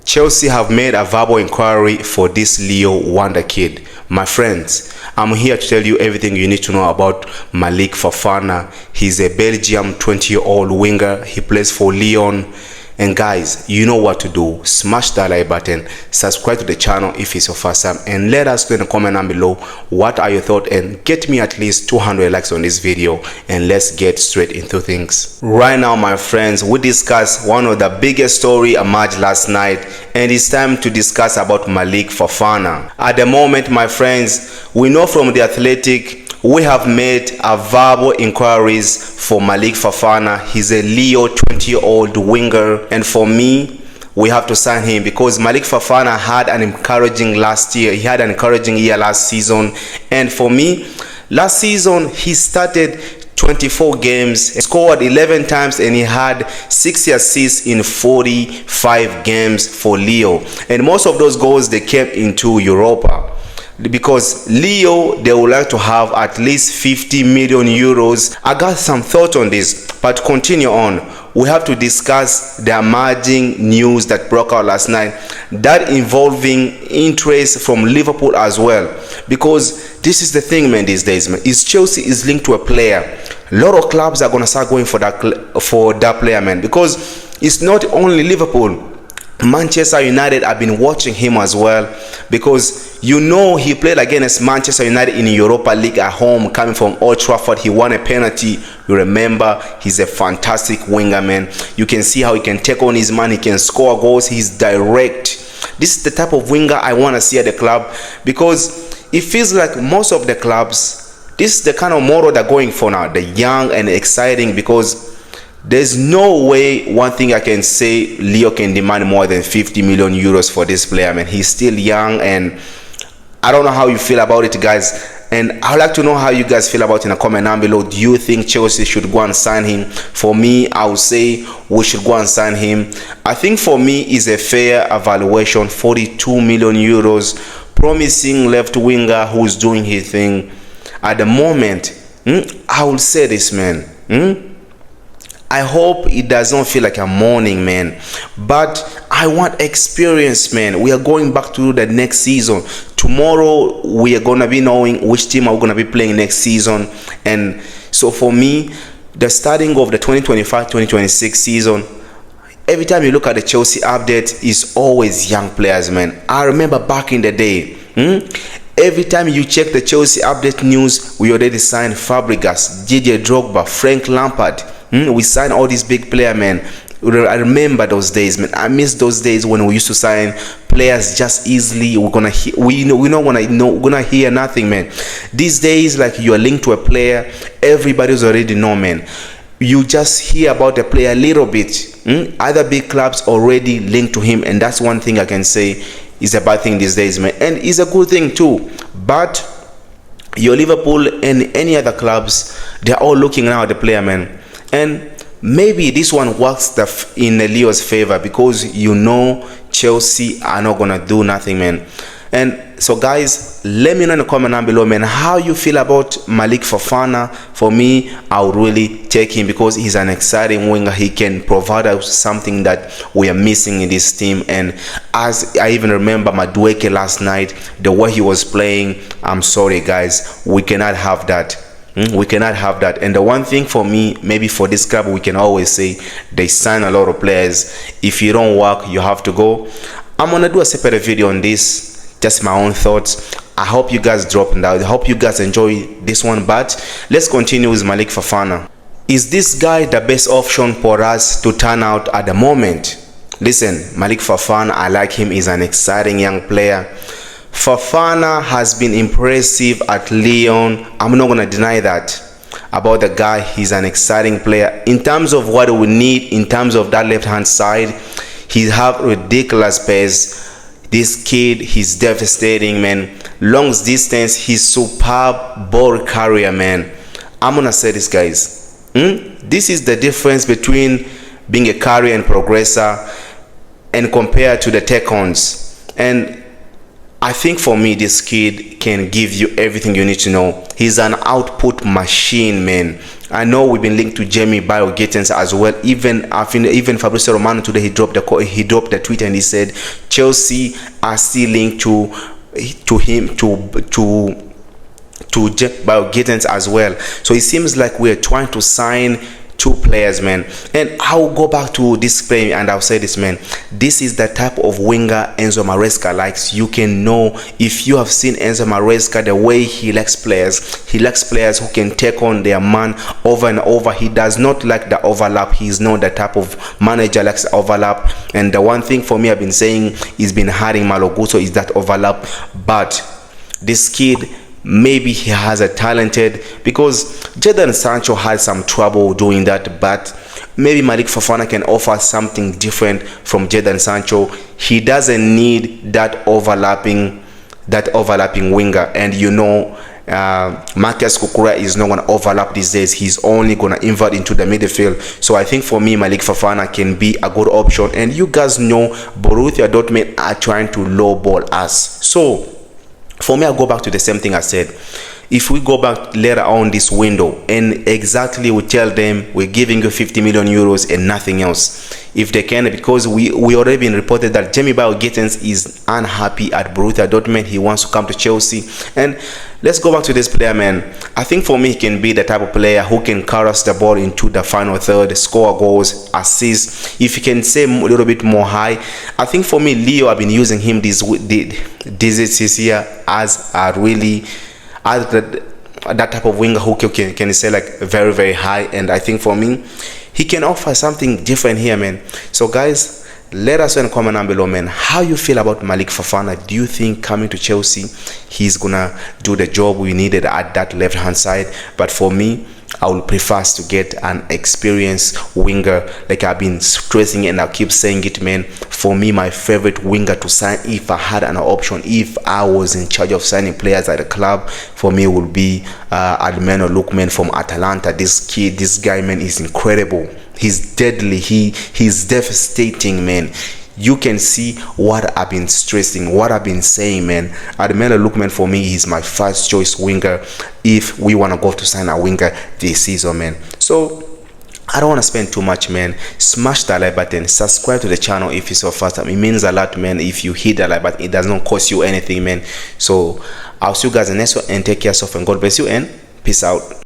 Chelsea have made a verbal inquiry for this Leo Wonderkid. My friends, I'm here to tell you everything you need to know about Malick Fofana. He's a Belgium 20-year-old winger. He plays for LYON. And guys, you know what to do. Smash that like button, subscribe to the channel if it's your first time, and let us know in the comment down below what are your thoughts, and get me at least 200 likes on this video, and let's get straight into things. Right now, my friends, we discuss one of the biggest story emerged last night, and it's time to discuss about Malick Fofana. At the moment, my friends, we know from the Athletic we have made a verbal inquiries for Malick Fofana. He's a Leo 20-year-old winger, and for me, we have to sign him because Malick Fofana had an encouraging last year. He had an encouraging year last season, and for me, last season he started 24 games, scored 11 times, and he had 60 assists in 45 games for Leo. And most of those goals, they came into Europa. Because Leo, they would like to have at least 50 million euros. I got some thoughts on this, but continue on. We have to discuss the emerging news that broke out last night, that involving interest from Liverpool as well. Because this is the thing, man, these days, man, is Chelsea is linked to a player. A lot of clubs are gonna start going for that player, man, because it's not only Liverpool. Manchester United have been watching him as well, because you know he played against Manchester United in Europa League at home, coming from Old Trafford. He won a penalty. You remember, he's a fantastic winger, man. You can see how he can take on his man. He can score goals. He's direct. This is the type of winger I want to see at the club, because it feels like most of the clubs, this is the kind of model they're going for now, the young and exciting, because there's no way, one thing I can say, Leo can demand more than 50 million euros for this player, man. He's still young, and I don't know how you feel about it, guys. And I'd like to know how you guys feel about it in the comment down below. Do you think Chelsea should go and sign him? For me, I would say we should go and sign him. I think for me, is a fair evaluation, 42 million euros. Promising left winger who's doing his thing. At the moment, I would say this, man. I hope it does not feel like a morning, man, but I want experience, man. We are going back to the next season. Tomorrow we are gonna be knowing which team are gonna be playing next season, and so for me, the starting of the 2025-2026 season, every time you look at the Chelsea update, is always young players, man. I remember back in the day, every time you check the Chelsea update news, we already signed Fabregas, Didier Drogba, Frank Lampard. We signed all these big players, man. I remember those days, man. I miss those days when we used to sign players just easily. We're gonna hear nothing, man. These days, like, you are linked to a player, everybody's already know, man. You just hear about the player a little bit. Other big clubs already linked to him, and that's one thing I can say is a bad thing these days, man. And it's a good thing too. But your Liverpool and any other clubs, they're all looking now at the player, man. And maybe this one works in Leo's favor, because you know Chelsea are not gonna do nothing, man. And so, guys, let me know in the comment down below, man, how you feel about Malick Fofana. For me, I would really take him, because he's an exciting winger. He can provide us something that we are missing in this team. And as I even remember Madueke last night, the way he was playing, I'm sorry, guys, we cannot have that. We cannot have that. And the one thing for me, maybe for this club, we can always say they sign a lot of players. If you don't work, you have to go. I'm gonna do a separate video on this, just my own thoughts. I hope you guys drop it down. I hope you guys enjoy this one, but let's continue with Malick Fofana. Is this guy the best option for us to turn out at the moment? Listen, Malick Fofana, I like him. He's an exciting young player. Fofana has been impressive at LYON. I'm not going to deny that about the guy. He's an exciting player. In terms of what we need, in terms of that left-hand side, he have ridiculous pace. This kid, he's devastating, man. Long distance, he's superb ball carrier, man. I'm going to say this, guys. This is the difference between being a carrier and progressor, and compared to the take-ons. And I think for me, this kid can give you everything you need to know. He's an output machine, man. I know we've been linked to Jamie Biogetens as well. Even Fabrizio Romano today, he dropped the tweet and he said Chelsea are still linked to him to Jeff Biogetens as well. So it seems like we're trying to sign two players, man. And I'll go back to this play and I'll say this, man. This is the type of winger Enzo Maresca likes. You can know, if you have seen Enzo Maresca, the way he likes players who can take on their man over and over. He does not like the overlap. He's not the type of manager likes the overlap. And the one thing for me I've been saying, he's been hiding Malo Gusto, is that overlap. But this kid, maybe he has a talented, because Jadon Sancho had some trouble doing that, but maybe Malick Fofana can offer something different from Jadon Sancho. He doesn't need that overlapping winger, and you know, Marcus Cucurella is not going to overlap these days. He's only going to invert into the midfield. So I think for me, Malick Fofana can be a good option. And you guys know Borussia Dortmund are trying to lowball us. So for me, I'll go back to the same thing I said. If we go back later on this window and exactly we tell them we're giving you 50 million euros and nothing else, if they can, because we already been reported that Jamie Biogetens is unhappy at Borussia Dortmund. He wants to come to Chelsea. And let's go back to this player, man. I think for me, he can be the type of player who can carry us the ball into the final third, score goals, assist. If he can say a little bit more high, I think for me, Leo, I've been using him this year as a really, as that type of winger who can say like very, very high. And I think for me, he can offer something different here, man. So guys, let us know in the comment down below, man, how you feel about Malick Fofana. Do you think coming to Chelsea, he's gonna do the job we needed at that left hand side? But for me, I would prefer to get an experienced winger, like I've been stressing and I'll keep saying it, man. For me, my favorite winger to sign, if I had an option, if I was in charge of signing players at the club, for me would be Almeno Lookman from Atalanta. This guy, man, is incredible. He's deadly. He's devastating, man. You can see what I've been stressing, what I've been saying, man. Almeno Lookman, for me, is my first choice winger if we want to go to sign a winger this season, man. So I don't want to spend too much, man. Smash the like button, subscribe to the channel if it's your first time. It means a lot, man. If you hit the like button, it does not cost you anything, man. So I'll see you guys in the next one, and take care of yourself, and God bless you, and peace out.